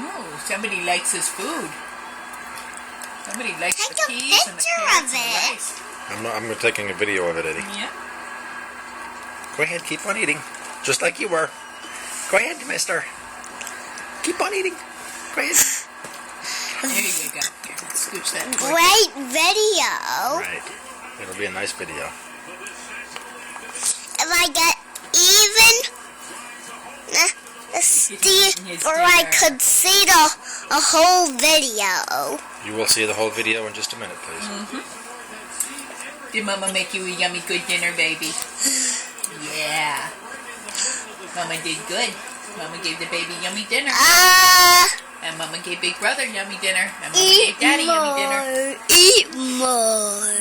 Oh, somebody likes his food. Somebody likes Take the a peas and the picture carrots of and the it. rice. I'm taking a video of it, Eddie. Yeah. Go ahead, keep on eating. Just like you were. Go ahead, mister. Keep on eating. Go ahead. There you go. Here, scooch that. Great video. Right. It'll be a nice video. If I get even, or I could see the whole video. You will see the whole video in just a minute, please. Did Mama make you a yummy good dinner, baby? Yeah. Mama did good. Mama gave the baby yummy dinner. And Mama gave Big Brother yummy dinner. And Mama gave Daddy yummy dinner. Eat more.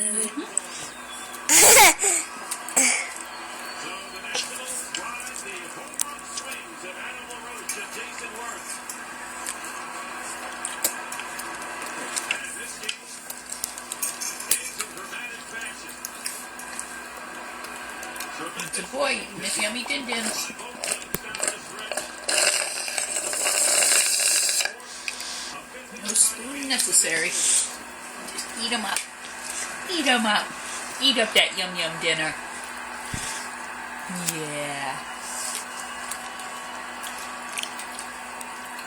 It's a boy eating his yummy din-dins. No spoon necessary. Just eat them up. Eat them up. Eat up that yum-yum dinner. Yeah.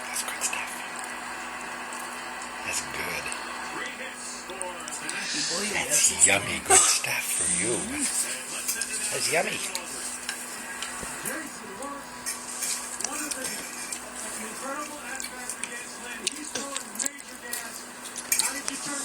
That's good stuff. That's good. Happy boy, That's yummy good stuff from you. That's yummy.